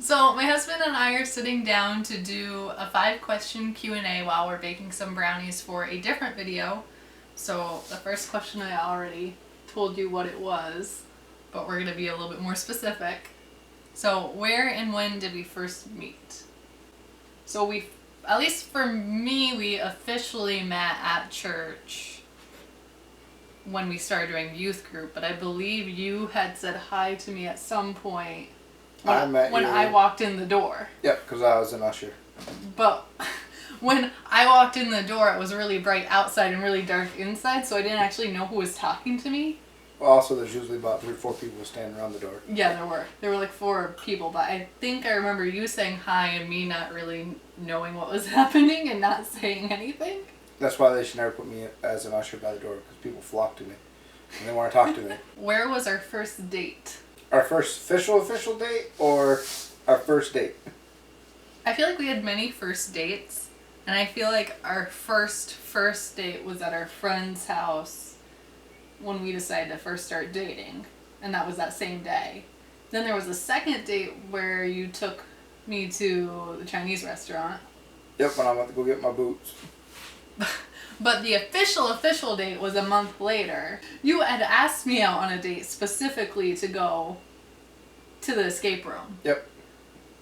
So my husband and I are sitting down to do a 5-question Q&A while we're baking some brownies for a different video. So the first question I already told you what it was, but we're going to be a little bit more specific. So where and when did we first meet? So at least for me, we officially met at church when we started doing youth group, but I believe you had said hi to me at some point when I walked in the door. Yep, because I was an usher. But when I walked in the door, it was really bright outside and really dark inside, so I didn't actually know who was talking to me. Well, also, there's usually about 3 or 4 people standing around the door. Yeah, there were. There were like 4 people, but I think I remember you saying hi and me not really knowing what was happening and not saying anything. That's why they should never put me as an usher by the door, because people flock to me and they want to talk to me. Where was our first date? Our first official date or our first date? I feel like we had many first dates, and I feel like our first date was at our friend's house when we decided to first start dating, and that was that same day. Then there was a second date where you took me to the Chinese restaurant. Yep, when I went to go get my boots. But the official date was a month later. You had asked me out on a date specifically to go to the escape room. Yep.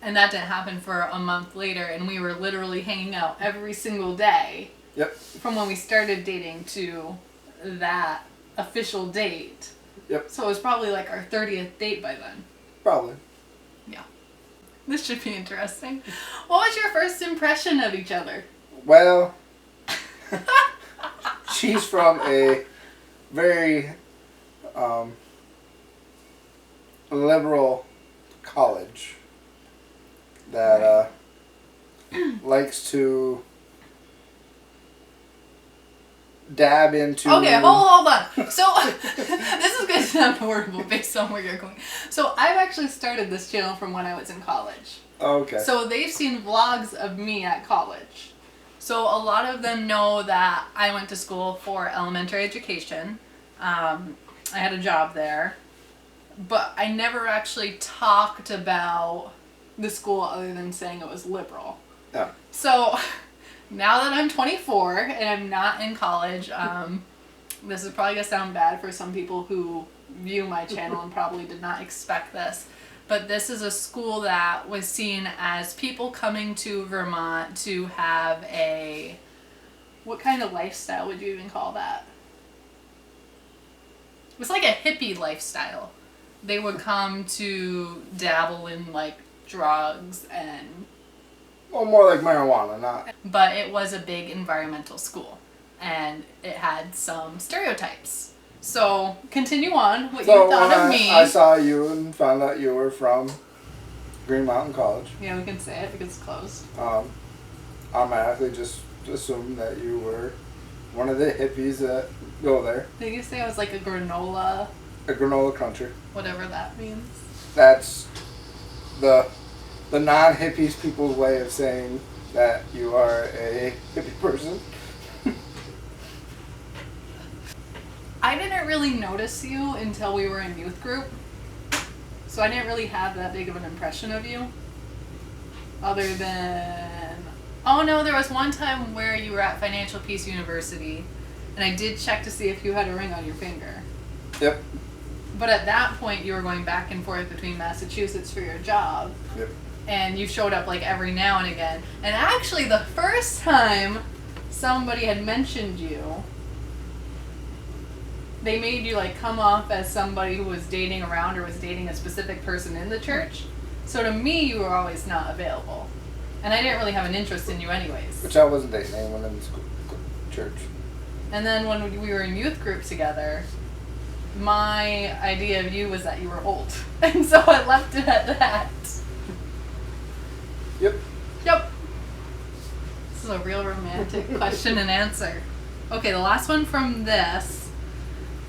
And that didn't happen for a month later, and we were literally hanging out every single day. Yep. From when we started dating to that official date. Yep. So it was probably like our 30th date by then. Probably. Yeah. This should be interesting. What was your first impression of each other? Well, she's from a very liberal college that likes to dab into... Okay, hold on. So, this is going to sound horrible based on where you're going. So, I've actually started this channel from when I was in college. Okay. So, they've seen vlogs of me at college. So, a lot of them know that I went to school for elementary education. I had a job there. But I never actually talked about the school other than saying it was liberal. Yeah. So... Now that I'm 24 and I'm not in college, this is probably going to sound bad for some people who view my channel and probably did not expect this, but this is a school that was seen as people coming to Vermont to have a... What kind of lifestyle would you even call that? It was like a hippie lifestyle. They would come to dabble in like drugs and... Well, more like marijuana, not... But it was a big environmental school, and it had some stereotypes. So, continue on, what you thought of me. I saw you and found out you were from Green Mountain College. Yeah, we can say it because it's closed. Automatically just assumed that you were one of the hippies that go there. Did you say I was like a granola? A granola cruncher. Whatever that means. That's the non-hippies people's way of saying that you are a hippie person. I didn't really notice you until we were in youth group. So I didn't really have that big of an impression of you. Other than... Oh no, there was one time where you were at Financial Peace University, and I did check to see if you had a ring on your finger. Yep. But at that point, you were going back and forth between Massachusetts for your job. Yep. And you showed up like every now and again. And actually, the first time somebody had mentioned you, they made you like come off as somebody who was dating around or was dating a specific person in the church. So to me, you were always not available. And I didn't really have an interest in you anyways. Which I wasn't dating anyone in the school, church. And then when we were in youth group together, my idea of you was that you were old. And so I left it at that. Yep. Yep. This is a real romantic question and answer. Okay, the last one from this.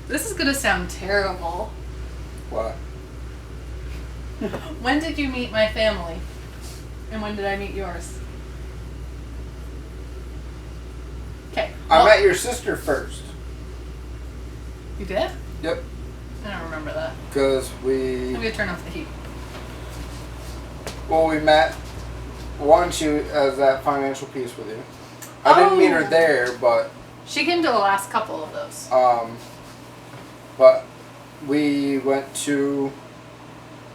This is going to sound terrible. Why? When did you meet my family? And when did I meet yours? Okay. I met your sister first. You did? Yep. I don't remember that. Because we... I'm going to turn off the heat. Well, we met. One, she has that financial piece with you. I didn't meet her there, but she came to the last couple of those. But we went to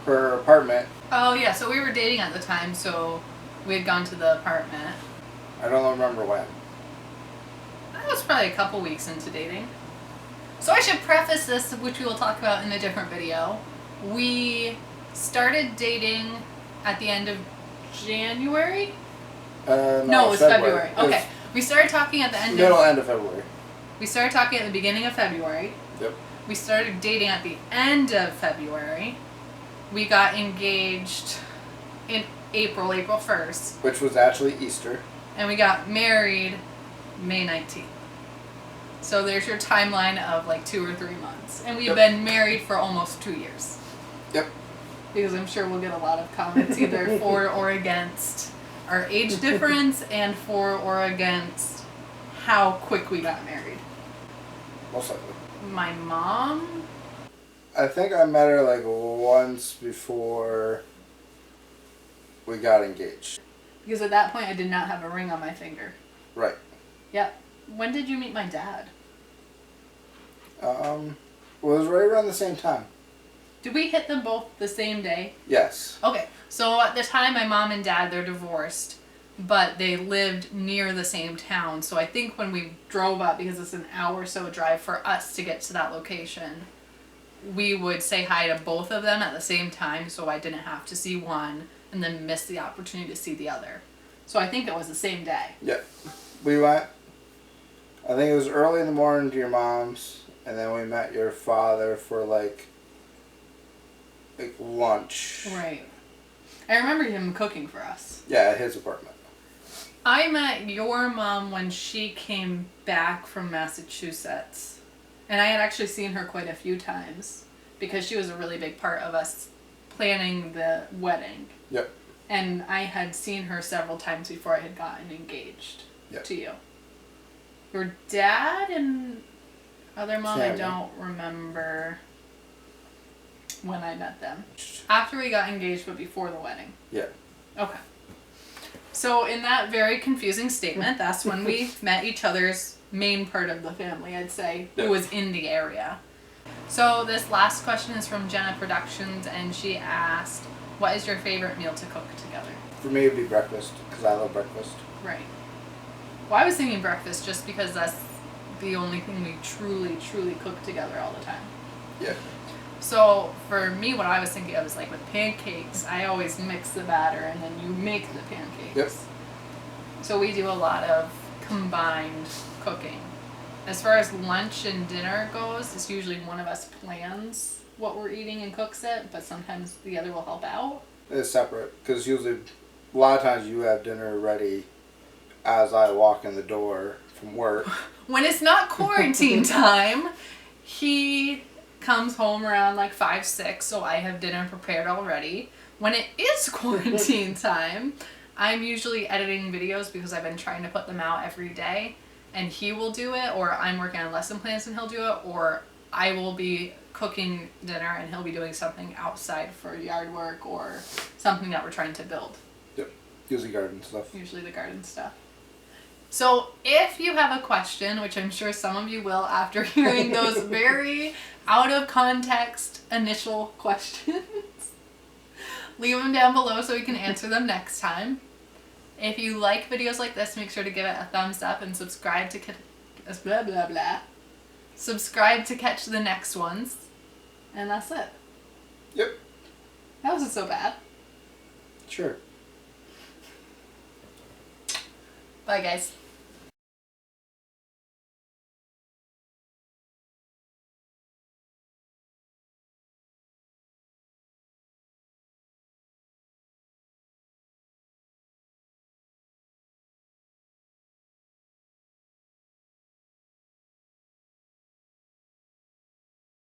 her apartment. Oh yeah, so we were dating at the time, so we had gone to the apartment. I don't remember when. That was probably a couple weeks into dating. So I should preface this, which we will talk about in a different video. We started dating at the end of January? No, it was February. Okay. We started talking at the end of February. We started talking at the beginning of February. Yep. We started dating at the end of February. We got engaged in April 1st. Which was actually Easter. And we got married May 19th. So there's your timeline of like 2 or 3 months. And we've been married for almost 2 years. Yep. Because I'm sure we'll get a lot of comments either for or against our age difference and for or against how quick we got married. Most likely. My mom? I think I met her like once before we got engaged. Because at that point I did not have a ring on my finger. Right. Yep. When did you meet my dad? Well, it was right around the same time. Did we hit them both the same day? Yes. Okay. So at the time, my mom and dad, they're divorced, but they lived near the same town. So I think when we drove up, because it's an hour or so drive for us to get to that location, we would say hi to both of them at the same time, so I didn't have to see one and then miss the opportunity to see the other. So I think it was the same day. Yep. We went, I think it was early in the morning to your mom's, and then we met your father for like lunch. Right. I remember him cooking for us. Yeah, at his apartment. I met your mom when she came back from Massachusetts. And I had actually seen her quite a few times because she was a really big part of us planning the wedding. Yep. And I had seen her several times before I had gotten engaged to you. Your dad and other mom, Sammy. I don't remember when I met them. After we got engaged, but before the wedding. Yeah. Okay. So in that very confusing statement, that's when we met each other's main part of the family, I'd say, who was in the area. So this last question is from Jenna Productions, and she asked, what is your favorite meal to cook together? For me, it would be breakfast, because I love breakfast. Right. Well, I was thinking breakfast just because that's the only thing we truly, truly cook together all the time. Yeah. So for me, what I was thinking of is like with pancakes, I always mix the batter and then you make the pancakes. Yep. So we do a lot of combined cooking. As far as lunch and dinner goes, it's usually one of us plans what we're eating and cooks it, but sometimes the other will help out. It's separate, because usually a lot of times you have dinner ready as I walk in the door from work. When it's not quarantine time, he comes home around like 5, 6, so I have dinner prepared already. When it is quarantine time, I'm usually editing videos because I've been trying to put them out every day, and he will do it, or I'm working on lesson plans and he'll do it, or I will be cooking dinner and he'll be doing something outside for yard work or something that we're trying to build. Yep. Usually garden stuff. Usually the garden stuff. So if you have a question, which I'm sure some of you will after hearing those very out of context initial questions, leave them down below so we can answer them next time. If you like videos like this, make sure to give it a thumbs up and subscribe to subscribe to catch the next ones. And that's it. Yep. That wasn't so bad. Sure. Bye guys.